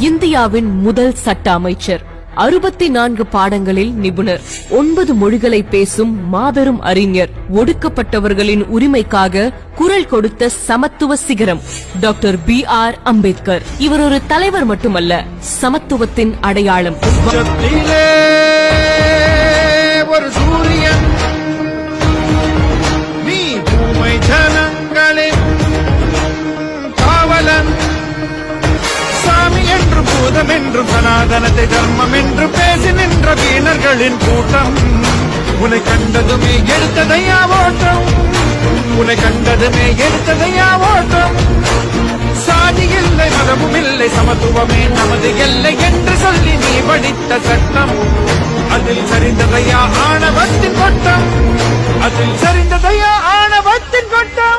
இந்தியாவின் முதல் சட்ட அமைச்சர், 64 பாடங்களில் நிபுணர், 9 மொழிகளை பேசும் மாபெரும் அறிஞர், ஒடுக்கப்பட்டவர்களின் உரிமைக்காக குரல் கொடுத்த சமத்துவ சிகரம் டாக்டர் BR அம்பேத்கர். இவர் ஒரு தலைவர் மட்டுமல்ல, சமத்துவத்தின் அடையாளம். ஒரு சூரியன் நீ பூமை ஜனங்களின் காவலன், சாமி என்றும் பூதம் என்றும் சனாதனத்தை தர்மம் என்று பேசி நின்ற வீணர்களின் கூட்டம். உன்னை கண்டதுமே எடுத்ததையா ஓட்டம், உன்னை கண்டதுமே எடுத்ததையா ஓட்டம். சாதி இல்லை மதமும் இல்லை சமத்துவமே நமது எல்லை என்று சொல்லி நீ படித்த சட்டம். அதில் சரிந்ததையா ஆணவத்தின் கொட்டம், அதில் சரிந்ததையா ஆணவத்தின் கொட்டம்.